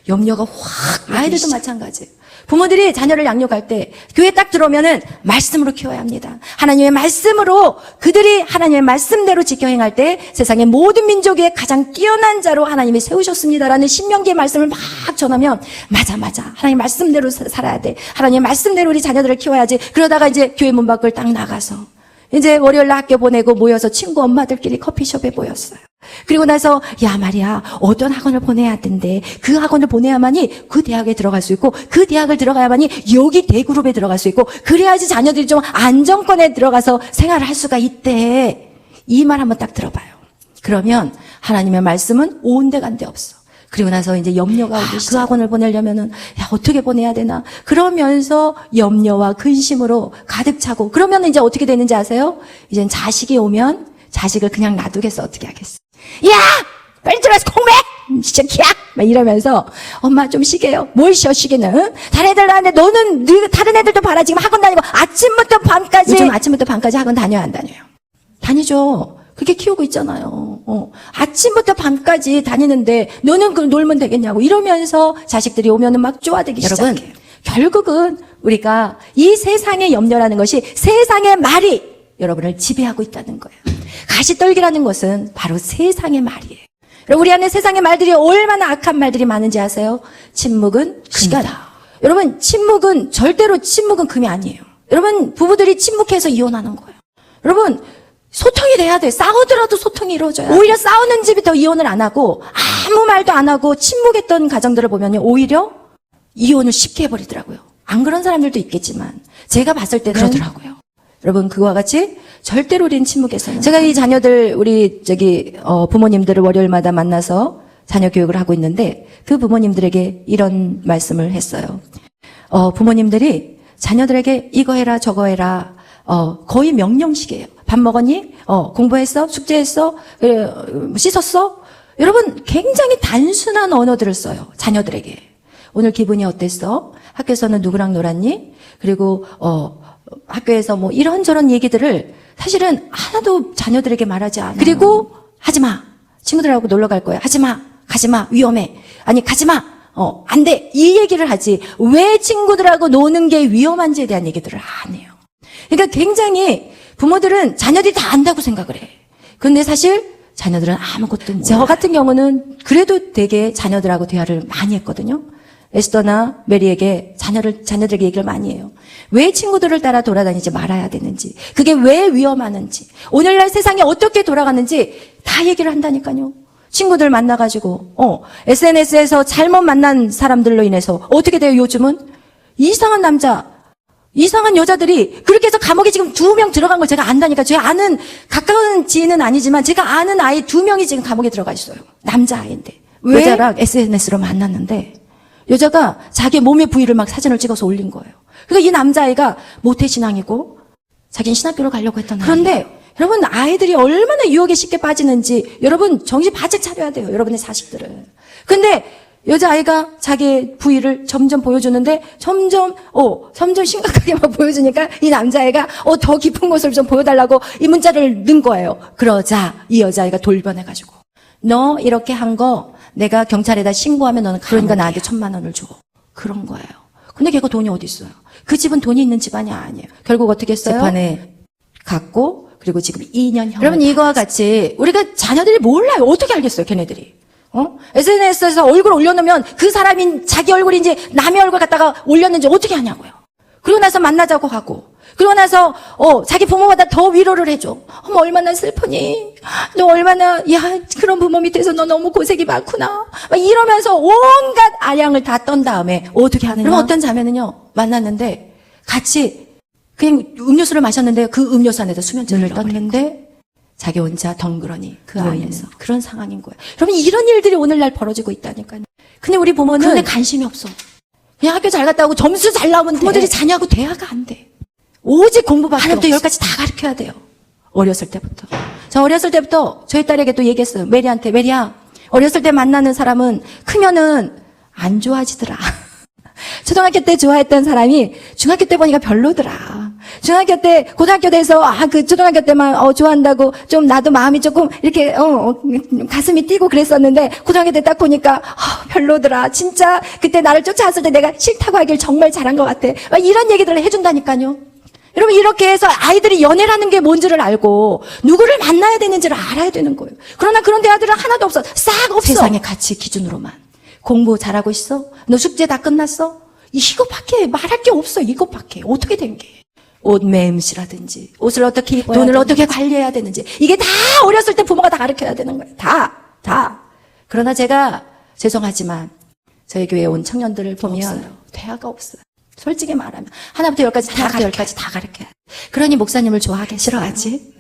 염려가 확. 아이들도 마찬가지예요. 부모들이 자녀를 양육할 때 교회 딱 들어오면은 말씀으로 키워야 합니다. 하나님의 말씀으로 그들이 하나님의 말씀대로 지켜 행할 때 세상의 모든 민족의 가장 뛰어난 자로 하나님이 세우셨습니다라는 신명기의 말씀을 막 전하면 맞아 하나님 말씀대로 살아야 돼. 하나님의 말씀대로 우리 자녀들을 키워야지. 그러다가 이제 교회 문 밖을 딱 나가서 이제 월요일 학교 보내고 모여서 친구 엄마들끼리 커피숍에 모였어요. 그리고 나서 야 말이야 어떤 학원을 보내야 된대. 그 학원을 보내야만이 그 대학에 들어갈 수 있고 그 대학을 들어가야만이 여기 대그룹에 들어갈 수 있고 그래야지 자녀들이 좀 안정권에 들어가서 생활을 할 수가 있대. 이 말 한번 딱 들어봐요. 그러면 하나님의 말씀은 온데간데 없어. 그리고 나서 이제 염려가 오기 시작. 그 학원을 보내려면은 야 어떻게 보내야 되나? 그러면서 염려와 근심으로 가득 차고 그러면 이제 어떻게 되는지 아세요? 이젠 자식이 오면 자식을 그냥 놔두겠어. 어떻게 하겠어? 야! 빨리 들어와서 공부해! 진짜 막 이러면서 엄마 좀 쉬게요. 뭘 쉬기는? 다른 애들 나는데 너는 다른 애들도 봐라. 지금 학원 다니고 아침부터 밤까지. 요즘 아침부터 밤까지 학원 다녀요 안 다녀요? 다니죠. 그렇게 키우고 있잖아요. 아침부터 밤까지 다니는데 너는 그 놀면 되겠냐고 이러면서 자식들이 오면은 막 쪼아대기 시작해요. 여러분 결국은 우리가 이 세상의 염려라는 것이 세상의 말이 여러분을 지배하고 있다는 거예요. 가시떨기라는 것은 바로 세상의 말이에요. 우리 안에 세상의 말들이 얼마나 악한 말들이 많은지 아세요? 침묵은 금이다. 여러분 절대로 침묵은 금이 아니에요. 여러분 부부들이 침묵해서 이혼하는 거예요. 여러분 소통이 돼야 돼. 싸우더라도 소통이 이루어져야 돼. 오히려 싸우는 집이 더 이혼을 안 하고 아무 말도 안 하고 침묵했던 가정들을 보면요. 오히려 이혼을 쉽게 해버리더라고요. 안 그런 사람들도 있겠지만 제가 봤을 때는 그러더라고요. 여러분 그와 같이 절대로 우리는 침묵해서는 제가 이 자녀들 우리 부모님들을 월요일마다 만나서 자녀 교육을 하고 있는데 그 부모님들에게 이런 말씀을 했어요. 부모님들이 자녀들에게 이거 해라 저거 해라 거의 명령식이에요. 밥 먹었니? 공부했어? 숙제했어? 씻었어? 여러분 굉장히 단순한 언어들을 써요. 자녀들에게. 오늘 기분이 어땠어? 학교에서는 누구랑 놀았니? 그리고 학교에서 뭐 이런저런 얘기들을 사실은 하나도 자녀들에게 말하지 않아요. 그리고 하지마. 친구들하고 놀러 갈 거야. 하지마. 가지마. 위험해. 아니 가지마. 안 돼. 이 얘기를 하지. 왜 친구들하고 노는 게 위험한지에 대한 얘기들을 안 해요. 그러니까 굉장히 부모들은 자녀들이 다 안다고 생각을 해. 근데 사실 자녀들은 아무것도 몰라요. 저 같은 경우는 그래도 되게 자녀들하고 대화를 많이 했거든요. 에스더나 메리에게 자녀들에게 얘기를 많이 해요. 왜 친구들을 따라 돌아다니지 말아야 되는지, 그게 왜 위험하는지, 오늘날 세상이 어떻게 돌아가는지 다 얘기를 한다니까요. 친구들 만나가지고 SNS에서 잘못 만난 사람들로 인해서 어떻게 돼요? 요즘은 이상한 남자, 이상한 여자들이 그렇게 해서 감옥에 지금 2명 들어간 걸 제가 안다니까. 제가 아는 가까운 지인은 아니지만 제가 아는 아이 2명이 지금 감옥에 들어가 있어요. 남자아이인데 왜? 여자랑 SNS로 만났는데 여자가 자기 몸의 부위를 막 사진을 찍어서 올린 거예요. 그러니까 이 남자아이가 모태신앙이고 자기는 신학교를 가려고 했던 그런데 아이예요. 여러분 아이들이 얼마나 유혹에 쉽게 빠지는지 여러분 정신 바짝 차려야 돼요. 여러분의 자식들은. 근데 여자아이가 자기 부위를 점점 보여주는데 점점 심각하게 막 보여주니까 이 남자애가 더 깊은 곳을 좀 보여달라고 이 문자를 넣은 거예요. 그러자 이 여자아이가 돌변해가지고 너 이렇게 한 거 내가 경찰에다 신고하면 너는 그러니까 나한테 1,000만 원을 줘. 그런 거예요. 근데 걔가 돈이 어디 있어요? 그 집은 돈이 있는 집안이 아니에요. 결국 어떻게 했어요? 재판에 갔고 그리고 지금 2년 형을 여러분 이거와 같이 우리가 자녀들이 몰라요. 어떻게 알겠어요 걔네들이. SNS에서 얼굴 올려놓으면 그 사람인 자기 얼굴인지 남의 얼굴 갖다가 올렸는지 어떻게 하냐고요. 그러고 나서 만나자고 하고 그러고 나서 자기 부모보다 더 위로를 해줘. 어머 얼마나 슬프니? 너 얼마나 그런 부모 밑에서 너 너무 고생이 많구나. 막 이러면서 온갖 아량을 다 떤 다음에 어떻게 하느냐? 그럼 어떤 자매는요 만났는데 같이 그냥 음료수를 마셨는데 그 음료수 안에다 수면제를 떴는데 자기 혼자 덩그러니 그 안에서 그런 상황인 거예요. 여러분 이런 일들이 오늘날 벌어지고 있다니까요. 근데 우리 부모는 그런데 관심이 없어. 그냥 학교 잘 갔다 오고 점수 잘 나오면 부모들이 자녀하고 대화가 안 돼. 오직 공부밖에 없어. 하나부터 10까지 다 가르쳐야 돼요. 어렸을 때부터. 저 어렸을 때부터 저희 딸에게 또 얘기했어요. 메리한테. 메리야 어렸을 때 만나는 사람은 크면은 안 좋아지더라. 초등학교 때 좋아했던 사람이 중학교 때 보니까 별로더라. 중학교 때, 고등학교 돼서, 그 초등학교 때만, 좋아한다고, 좀 나도 마음이 조금, 이렇게, 가슴이 뛰고 그랬었는데, 고등학교 때 딱 보니까, 별로더라. 진짜, 그때 나를 쫓아왔을 때 내가 싫다고 하길 정말 잘한 것 같아. 막 이런 얘기들을 해준다니까요. 여러분, 이렇게 해서 아이들이 연애라는 게 뭔지를 알고, 누구를 만나야 되는지를 알아야 되는 거예요. 그러나 그런 대화들은 하나도 없어. 싹 없어. 세상의 가치 기준으로만. 공부 잘하고 있어? 너 숙제 다 끝났어? 이것밖에 말할 게 없어. 이것밖에. 어떻게 된 게. 옷 매음씨라든지 옷을 어떻게 입어야 돈을 되는지. 어떻게 관리해야 되는지 이게 다 어렸을 때 부모가 다 가르쳐야 되는 거예요. 다. 그러나 제가 죄송하지만 저희 교회에 온 청년들을 보면 없어요. 대화가 없어요. 솔직히 말하면 하나부터 10까지 다 가르쳐야 돼. 그러니 목사님을 좋아하기 싫어하지.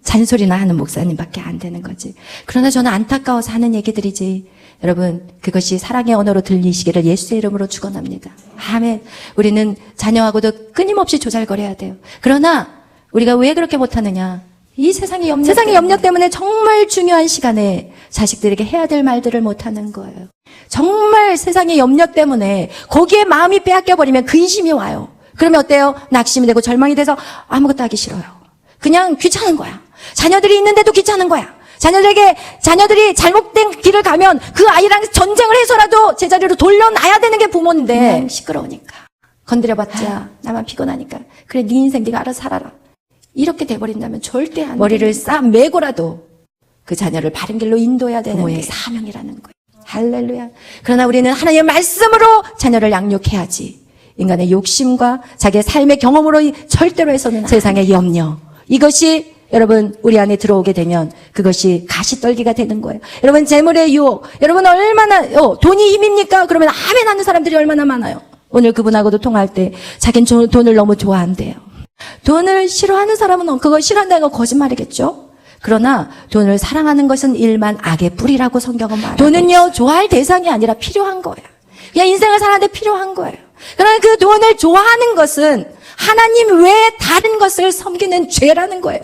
잔소리나 하는 목사님밖에 안 되는 거지. 그러나 저는 안타까워서 하는 얘기들이지. 여러분 그것이 사랑의 언어로 들리시기를 예수의 이름으로 축원합니다. 아멘. 우리는 자녀하고도 끊임없이 조잘거려야 돼요. 그러나 우리가 왜 그렇게 못하느냐. 이 세상의 염려 때문에 정말 중요한 시간에 자식들에게 해야 될 말들을 못하는 거예요. 정말 세상의 염려 때문에 거기에 마음이 빼앗겨버리면 근심이 와요. 그러면 어때요? 낙심이 되고 절망이 돼서 아무것도 하기 싫어요. 그냥 귀찮은 거야. 자녀들이 있는데도 귀찮은 거야. 자녀들이 잘못된 길을 가면 그 아이랑 전쟁을 해서라도 제자리로 돌려놔야 되는 게 부모인데 그냥 시끄러우니까 건드려봤자 나만 피곤하니까 그래 네 인생 네가 알아서 살아라. 이렇게 돼버린다면 절대 안 돼. 머리를 싹 메고라도 그 자녀를 바른 길로 인도해야 되는 게 사명이라는 거예요. 할렐루야. 그러나 우리는 하나님의 말씀으로 자녀를 양육해야지. 인간의 욕심과 자기의 삶의 경험으로 절대로 해서는 세상의 염려 이것이 여러분 우리 안에 들어오게 되면 그것이 가시떨기가 되는 거예요. 여러분 재물의 유혹, 여러분 얼마나 돈이 힘입니까? 그러면 아멘 하는 사람들이 얼마나 많아요. 오늘 그분하고도 통화할 때 자기는 돈을 너무 좋아한대요. 돈을 싫어하는 사람은 그거 싫어한다는 건 거짓말이겠죠. 그러나 돈을 사랑하는 것은 일만 악의 뿌리라고 성경은 말해요. 돈은요 좋아할 대상이 아니라 필요한 거예요. 그냥 인생을 사는데 필요한 거예요. 그러나 그 돈을 좋아하는 것은 하나님 외에 다른 것을 섬기는 죄라는 거예요.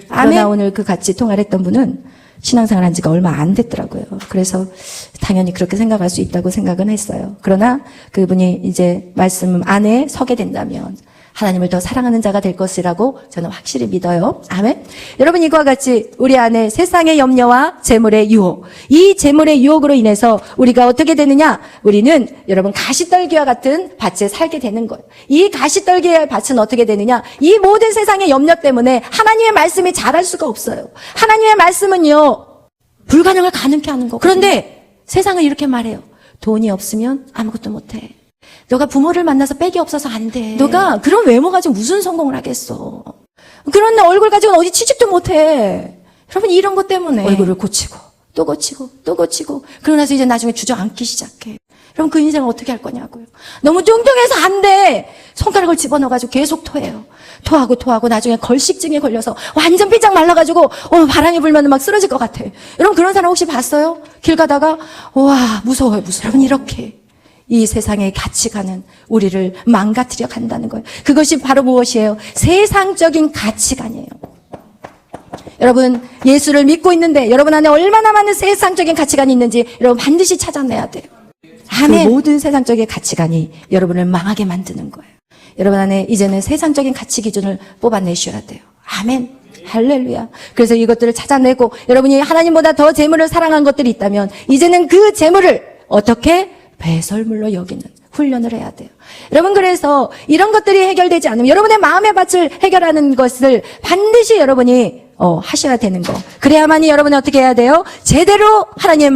그러나 오늘 그 같이 통화를 했던 분은 신앙생활 한 지가 얼마 안 됐더라고요. 그래서 당연히 그렇게 생각할 수 있다고 생각은 했어요. 그러나 그분이 이제 말씀 안에 서게 된다면 하나님을 더 사랑하는 자가 될 것이라고 저는 확실히 믿어요. 아멘. 여러분 이거와 같이 우리 안에 세상의 염려와 재물의 유혹, 이 재물의 유혹으로 인해서 우리가 어떻게 되느냐? 우리는 여러분 가시떨기와 같은 밭에 살게 되는 거예요. 이 가시떨기의 밭은 어떻게 되느냐? 이 모든 세상의 염려 때문에 하나님의 말씀이 자랄 수가 없어요. 하나님의 말씀은요 불가능을 가능케 하는 거. 그런데 세상은 이렇게 말해요. 돈이 없으면 아무것도 못해. 너가 부모를 만나서 빽이 없어서 안 돼. 너가 그런 외모 가지고 무슨 성공을 하겠어. 그런 얼굴 가지고는 어디 취직도 못해. 여러분 이런 것 때문에 얼굴을 고치고 또 고치고 또 고치고 그러고 나서 이제 나중에 주저앉기 시작해. 그럼 그 인생을 어떻게 할 거냐고요. 너무 뚱뚱해서 안 돼. 손가락을 집어넣어가지고 계속 토해요. 토하고 나중에 걸식증에 걸려서 완전 삐짝 말라가지고 바람이 불면 막 쓰러질 것 같아. 여러분 그런 사람 혹시 봤어요? 길 가다가 와 무서워요. 여러분 이렇게 이 세상의 가치관은 우리를 망가뜨려 간다는 거예요. 그것이 바로 무엇이에요? 세상적인 가치관이에요. 여러분 예수를 믿고 있는데 여러분 안에 얼마나 많은 세상적인 가치관이 있는지 여러분 반드시 찾아내야 돼요. 아멘. 그 모든 세상적인 가치관이 여러분을 망하게 만드는 거예요. 여러분 안에 이제는 세상적인 가치 기준을 뽑아내셔야 돼요. 아멘. 할렐루야. 그래서 이것들을 찾아내고 여러분이 하나님보다 더 재물을 사랑한 것들이 있다면 이제는 그 재물을 어떻게 배설물로 여기는 훈련을 해야 돼요. 여러분 그래서 이런 것들이 해결되지 않으면 여러분의 마음의 밭을 해결하는 것을 반드시 여러분이 하셔야 되는 거. 그래야만이 여러분이 어떻게 해야 돼요? 제대로 하나님의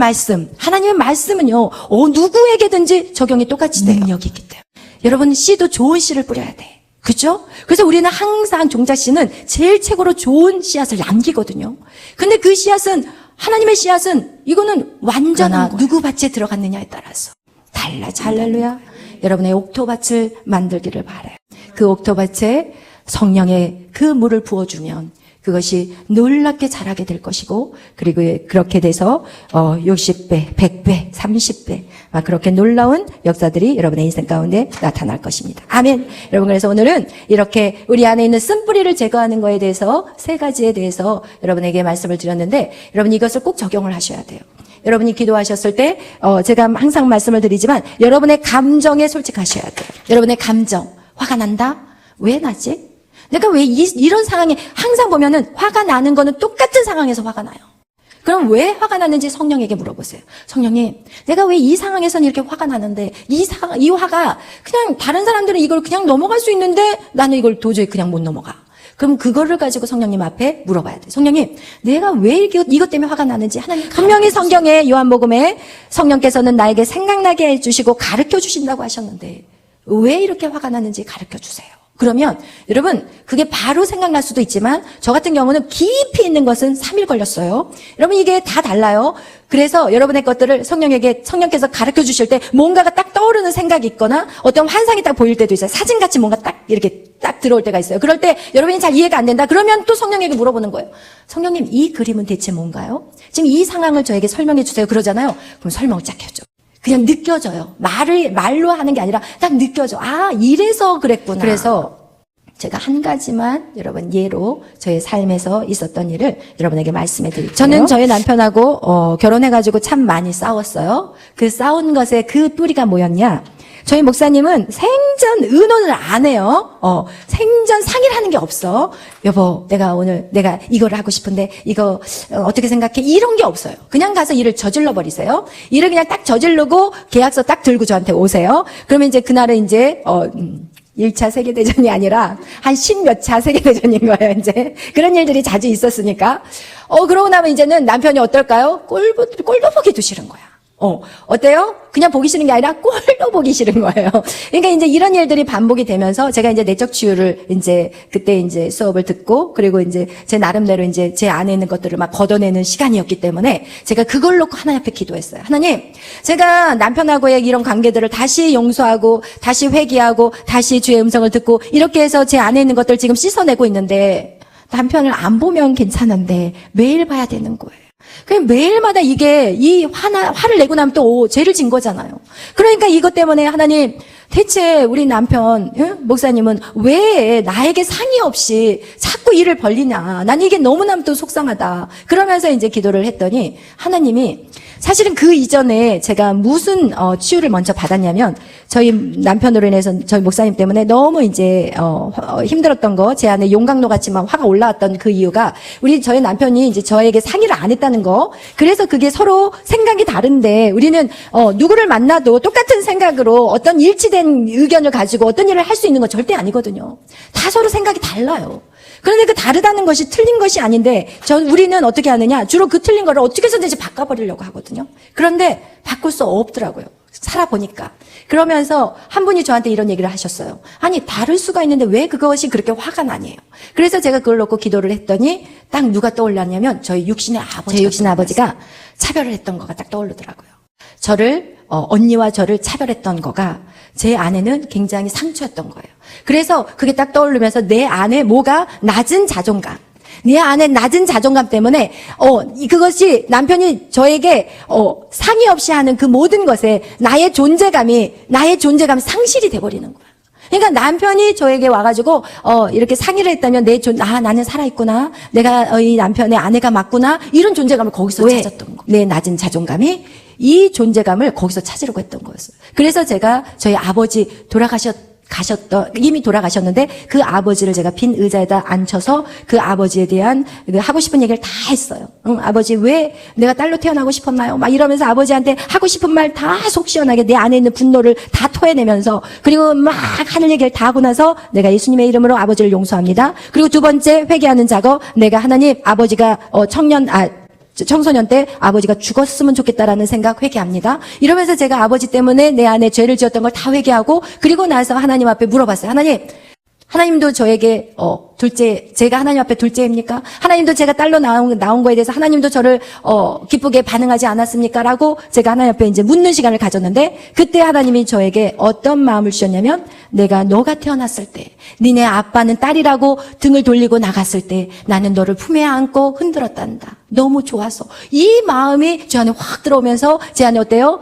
말씀은요 누구에게든지 적용이 똑같이 돼요. 능력이 있기 때문에. 여러분 씨도 좋은 씨를 뿌려야 돼. 그죠? 그래서 우리는 항상 종자 씨는 제일 최고로 좋은 씨앗을 남기거든요. 근데 그 씨앗은 하나님의 씨앗은 이거는 완전한 거예요. 누구 밭에 들어갔느냐에 따라서 달라져. 할렐루야. 여러분의 옥토밭을 만들기를 바라요. 그 옥토밭에 성령의 그 물을 부어주면 그것이 놀랍게 자라게 될 것이고 그리고 그렇게 돼서 60배, 100배, 30배 막 그렇게 놀라운 역사들이 여러분의 인생 가운데 나타날 것입니다. 아멘. 여러분 그래서 오늘은 이렇게 우리 안에 있는 쓴뿌리를 제거하는 거에 대해서 세 가지에 대해서 여러분에게 말씀을 드렸는데 여러분 이것을 꼭 적용을 하셔야 돼요. 여러분이 기도하셨을 때 제가 항상 말씀을 드리지만 여러분의 감정에 솔직하셔야 돼요. 여러분의 감정 화가 난다? 왜 나지? 내가 왜 이런 상황에 항상 보면은 화가 나는 거는 똑같은 상황에서 화가 나요. 그럼 왜 화가 났는지 성령에게 물어보세요. 성령님, 내가 왜 이 상황에서는 이렇게 화가 나는데 이 화가 그냥 다른 사람들은 이걸 그냥 넘어갈 수 있는데 나는 이걸 도저히 그냥 못 넘어가. 그럼 그거를 가지고 성령님 앞에 물어봐야 돼요. 성령님, 내가 왜 이것 때문에 화가 나는지 하나님 분명히 성경에 요한복음에 성령께서는 나에게 생각나게 해주시고 가르쳐 주신다고 하셨는데 왜 이렇게 화가 나는지 가르쳐 주세요. 그러면 여러분 그게 바로 생각날 수도 있지만 저 같은 경우는 깊이 있는 것은 3일 걸렸어요. 여러분 이게 다 달라요. 그래서 여러분의 것들을 성령께서 가르쳐 주실 때 뭔가가 딱 떠오르는 생각이 있거나 어떤 환상이 딱 보일 때도 있어요. 사진같이 뭔가 딱 이렇게 딱 들어올 때가 있어요. 그럴 때 여러분이 잘 이해가 안 된다. 그러면 또 성령에게 물어보는 거예요. 성령님 이 그림은 대체 뭔가요? 지금 이 상황을 저에게 설명해 주세요. 그러잖아요. 그럼 설명을 쫙 해줘. 그냥 느껴져요. 말로 하는 게 아니라 딱 느껴져. 아, 이래서 그랬구나. 그래서 제가 한 가지만 여러분 예로 저의 삶에서 있었던 일을 여러분에게 말씀해 드릴게요. 저는 저희 남편하고 결혼해가지고 참 많이 싸웠어요. 그 싸운 것의 그 뿌리가 뭐였냐? 저희 목사님은 생전 의논을 안 해요. 생전 상의를 하는 게 없어. 여보, 내가 이거를 하고 싶은데 이거 어떻게 생각해? 이런 게 없어요. 그냥 가서 일을 저질러 버리세요. 일을 그냥 딱 저지르고 계약서 딱 들고 저한테 오세요. 그러면 이제 그날은 이제 1차 세계대전이 아니라 한 10몇 차 세계대전인 거예요, 이제. 그런 일들이 자주 있었으니까. 그러고 나면 이제는 남편이 어떨까요? 꼴도 보기도 싫은 거야. 어때요? 그냥 보기 싫은 게 아니라 꼴도 보기 싫은 거예요. 그러니까 이제 이런 일들이 반복이 되면서 제가 이제 내적 치유를 이제 그때 이제 수업을 듣고 그리고 이제 제 나름대로 이제 제 안에 있는 것들을 막 걷어내는 시간이었기 때문에 제가 그걸 놓고 하나님 앞에 기도했어요. 하나님, 제가 남편하고의 이런 관계들을 다시 용서하고 다시 회개하고 다시 주의 음성을 듣고 이렇게 해서 제 안에 있는 것들 지금 씻어내고 있는데 남편을 안 보면 괜찮은데 매일 봐야 되는 거예요. 그냥 매일마다 이게 화를 내고 나면 또 죄를 진 거잖아요. 그러니까 이것 때문에 하나님, 대체 우리 남편, 목사님은 왜 나에게 상의 없이 자꾸 일을 벌리냐. 난 이게 너무나도 속상하다. 그러면서 이제 기도를 했더니 하나님이 사실은 그 이전에 제가 무슨 치유를 먼저 받았냐면 저희 남편으로 인해서 저희 목사님 때문에 너무 이제 힘들었던 거, 제 안에 용광로 같이 막 화가 올라왔던 그 이유가 저희 남편이 이제 저에게 상의를 안 했다는 거. 그래서 그게 서로 생각이 다른데 우리는 누구를 만나도 똑같은 생각으로 어떤 일치된 의견을 가지고 어떤 일을 할 수 있는 건 절대 아니거든요. 다 서로 생각이 달라요. 그런데 그 다르다는 것이 틀린 것이 아닌데 우리는 어떻게 하느냐, 주로 그 틀린 거를 어떻게 해서든지 바꿔버리려고 하거든요. 그런데 바꿀 수 없더라고요. 살아보니까. 그러면서 한 분이 저한테 이런 얘기를 하셨어요. 아니, 다를 수가 있는데 왜 그것이 그렇게 화가 나냐요. 그래서 제가 그걸 놓고 기도를 했더니 딱 누가 떠올랐냐면 저희 육신의 아버지, 제 육신의 아버지가 차별을 했던 거가 딱 떠오르더라고요. 저를 언니와 저를 차별했던 거가 제 안에는 굉장히 상처였던 거예요. 그래서 그게 딱 떠오르면서 내 안에 뭐가 낮은 자존감, 내 안에 낮은 자존감 때문에 그것이 남편이 저에게 상의 없이 하는 그 모든 것에 나의 존재감이 상실이 돼버리는 거야. 그러니까 남편이 저에게 와가지고 이렇게 상의를 했다면 나는 살아있구나, 내가 이 남편의 아내가 맞구나, 이런 존재감을 거기서 찾았던 거. 내 낮은 자존감이 이 존재감을 거기서 찾으려고 했던 거였어요. 그래서 제가 저희 아버지 이미 돌아가셨는데 그 아버지를 제가 빈 의자에다 앉혀서 그 아버지에 대한 하고 싶은 얘기를 다 했어요. 아버지, 왜 내가 딸로 태어나고 싶었나요? 막 이러면서 아버지한테 하고 싶은 말 다 속 시원하게 내 안에 있는 분노를 다 토해내면서, 그리고 막 하는 얘기를 다 하고 나서 내가 예수님의 이름으로 아버지를 용서합니다. 그리고 두 번째 회개하는 작업, 내가 하나님, 아버지가 청소년 때 아버지가 죽었으면 좋겠다라는 생각 회개합니다. 이러면서 제가 아버지 때문에 내 안에 죄를 지었던 걸 다 회개하고, 그리고 나서 하나님 앞에 물어봤어요. 하나님도 저에게 제가 하나님 앞에 둘째입니까? 하나님도 제가 딸로 나온 거에 대해서 하나님도 저를 기쁘게 반응하지 않았습니까? 라고 제가 하나님 앞에 이제 묻는 시간을 가졌는데, 그때 하나님이 저에게 어떤 마음을 주셨냐면, 내가 너가 태어났을 때, 니네 아빠는 딸이라고 등을 돌리고 나갔을 때 나는 너를 품에 안고 흔들었단다. 너무 좋아서. 이 마음이 제 안에 확 들어오면서 제 안에 어때요?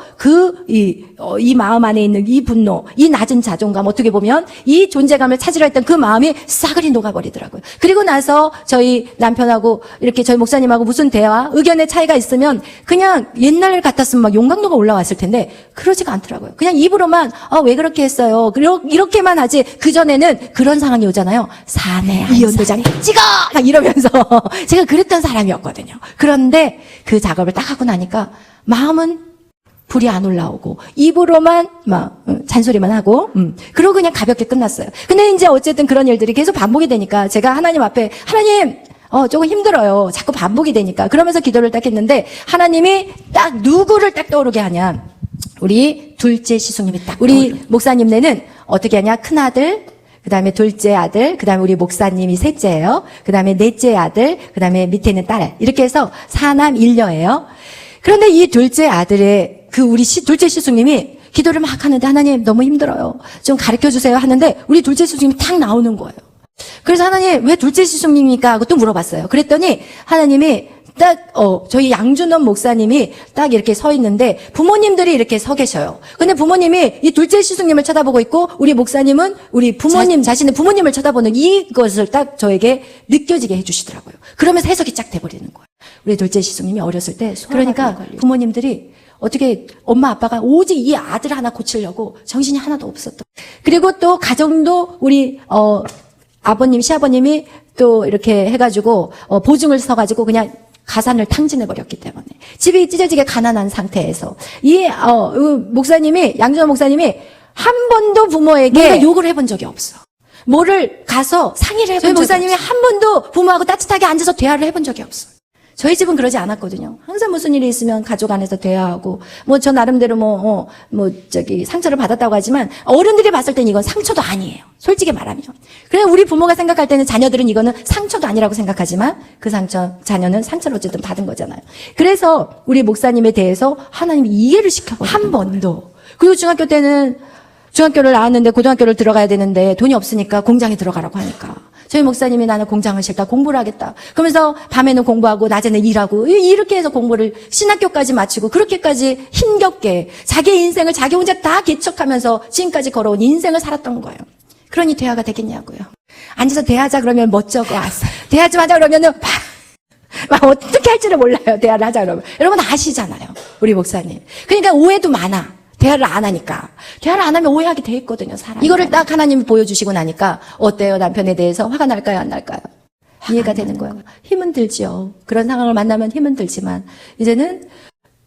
이 마음 안에 있는 이 분노, 이 낮은 자존감, 어떻게 보면 이 존재감을 찾으려 했던 그 마음이 싸그리 녹아버리더라고요. 그리고 나서 저희 남편하고 이렇게 저희 목사님하고 무슨 대화, 의견의 차이가 있으면 그냥 옛날 같았으면 막 용광로가 올라왔을 텐데 그러지가 않더라고요. 그냥 입으로만 왜 그렇게 했어요? 이렇게만 하지. 그전에는 그런 상황이 오잖아요. 사내 이연도장에 찍어! 막 이러면서 제가 그랬던 사람이었거든요. 그런데 그 작업을 딱 하고 나니까 마음은 불이 안 올라오고 입으로만 막 잔소리만 하고 그러고 그냥 가볍게 끝났어요. 근데 이제 어쨌든 그런 일들이 계속 반복이 되니까 제가 하나님 앞에, 하나님 조금 힘들어요. 자꾸 반복이 되니까. 그러면서 기도를 딱 했는데 하나님이 딱 누구를 딱 떠오르게 하냐, 우리 둘째 시숙님이 딱 우리 목사님네는 어떻게 하냐, 큰아들, 그 다음에 둘째 아들, 그 다음에 우리 목사님이 셋째예요. 그 다음에 넷째 아들, 그 다음에 밑에 있는 딸, 이렇게 해서 4남 1녀예요. 그런데 이 둘째 아들의 우리 둘째 시숙님이 기도를 막 하는데, 하나님 너무 힘들어요, 좀 가르쳐 주세요 하는데 우리 둘째 시숙님이 탁 나오는 거예요. 그래서 하나님 왜 둘째 시숙님입니까 하고 또 물어봤어요. 그랬더니 하나님이 딱 저희 양준원 목사님이 딱 이렇게 서 있는데 부모님들이 이렇게 서 계셔요. 근데 부모님이 이 둘째 시숙님을 쳐다보고 있고 우리 목사님은 우리 부모님 자신의 부모님을 쳐다보는 이것을 딱 저에게 느껴지게 해주시더라고요. 그러면서 해석이 쫙 돼버리는 거예요. 우리 둘째 시숙님이 어렸을 때 그러니까 부모님들이 어떻게 엄마 아빠가 오직 이 아들 하나 고치려고 정신이 하나도 없었던. 그리고 또 가정도 우리 아버님 시아버님이 또 이렇게 해가지고 보증을 서가지고 그냥 가산을 탕진해버렸기 때문에 집이 찢어지게 가난한 상태에서 이 목사님이, 양준호 목사님이 한 번도 부모에게 욕을 해본 적이 없어. 뭐를 가서 상의를 해본 적이 없어. 목사님이 한 번도 부모하고 따뜻하게 앉아서 대화를 해본 적이 없어. 저희 집은 그러지 않았거든요. 항상 무슨 일이 있으면 가족 안에서 대화하고, 저 나름대로 상처를 받았다고 하지만, 어른들이 봤을 땐 이건 상처도 아니에요. 솔직히 말하면. 그래, 우리 부모가 생각할 때는 자녀들은 이거는 상처도 아니라고 생각하지만, 그 자녀는 상처를 어쨌든 받은 거잖아요. 그래서 우리 목사님에 대해서 하나님이 이해를 시켜버려요. 한 번도. 그리고 중학교 때는, 중학교를 나왔는데 고등학교를 들어가야 되는데 돈이 없으니까 공장에 들어가라고 하니까. 저희 목사님이 나는 공장을 싫다. 공부를 하겠다. 그러면서 밤에는 공부하고 낮에는 일하고 이렇게 해서 공부를 신학교까지 마치고 그렇게까지 힘겹게 자기의 인생을 자기 혼자 다 개척하면서 지금까지 걸어온 인생을 살았던 거예요. 그러니 대화가 되겠냐고요. 앉아서 대화하자 그러면 멋쩍어. 대화 좀 하자 그러면은 막 어떻게 할지를 몰라요. 대화를 하자 그러면. 여러분 아시잖아요. 우리 목사님. 그러니까 오해도 많아. 대화를 안 하니까. 대화를 안 하면 오해하게 돼 있거든요, 사람. 이거를 딱 하나님이 보여주시고 나니까 어때요? 남편에 대해서 화가 날까요? 안 날까요? 이해가 되는 거예요. 힘은 들지요. 그런 상황을 만나면 힘은 들지만 이제는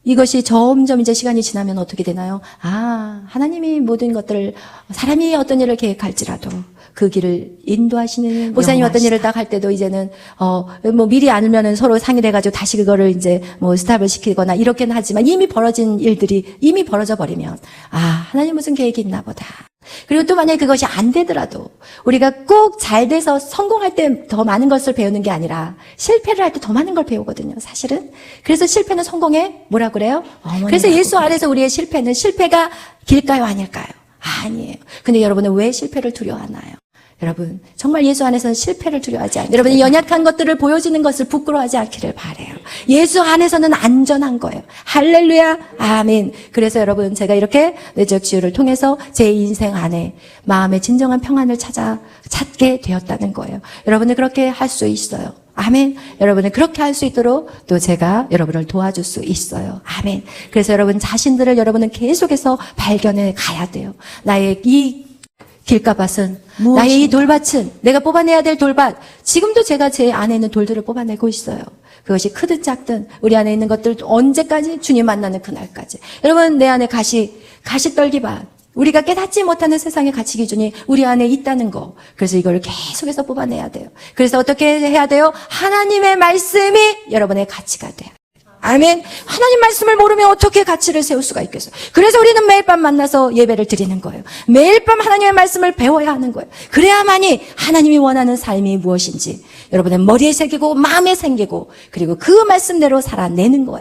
이것이 점점 이제 시간이 지나면 어떻게 되나요? 하나님이 모든 것들을 사람이 어떤 일을 계획할지라도 그 길을 인도하시는 목사님 어떤 일을 딱 할 때도 이제는 미리 알면은 서로 상의를 해가지고 다시 그거를 이제 스탑을 시키거나 이렇게는 하지만 이미 벌어진 일들이 이미 벌어져 버리면 하나님 무슨 계획이 있나 보다. 그리고 또 만약에 그것이 안 되더라도 우리가 꼭 잘 돼서 성공할 때 더 많은 것을 배우는 게 아니라 실패를 할 때 더 많은 걸 배우거든요, 사실은. 그래서 실패는 성공의 뭐라 그래요? 그래서 예수 안에서 우리의 실패는 실패가 길까요, 아닐까요? 아니에요. 근데 여러분은 왜 실패를 두려워하나요? 여러분 정말 예수 안에서는 실패를 두려워하지 않아요. 여러분이 연약한 것들을 보여지는 것을 부끄러워하지 않기를 바라요. 예수 안에서는 안전한 거예요. 할렐루야, 아멘. 그래서 여러분 제가 이렇게 내적 치유를 통해서 제 인생 안에 마음의 진정한 평안을 찾게 되었다는 거예요. 여러분은 그렇게 할 수 있어요. 아멘. 여러분은 그렇게 할 수 있도록 또 제가 여러분을 도와줄 수 있어요. 아멘. 그래서 여러분 자신들을 여러분은 계속해서 발견해 가야 돼요. 나의 이 길가밭은 나의 이 돌밭은 내가 뽑아내야 될 돌밭. 지금도 제가 제 안에 있는 돌들을 뽑아내고 있어요. 그것이 크든 작든 우리 안에 있는 것들 언제까지? 주님 만나는 그날까지. 여러분 내 안에 가시떨기밭. 우리가 깨닫지 못하는 세상의 가치 기준이 우리 안에 있다는 거. 그래서 이걸 계속해서 뽑아내야 돼요. 그래서 어떻게 해야 돼요? 하나님의 말씀이 여러분의 가치가 돼요. 아멘. 하나님 말씀을 모르면 어떻게 가치를 세울 수가 있겠어요. 그래서 우리는 매일 밤 만나서 예배를 드리는 거예요. 매일 밤 하나님의 말씀을 배워야 하는 거예요. 그래야만이 하나님이 원하는 삶이 무엇인지 여러분의 머리에 새기고 마음에 새기고 그리고 그 말씀대로 살아내는 거예요.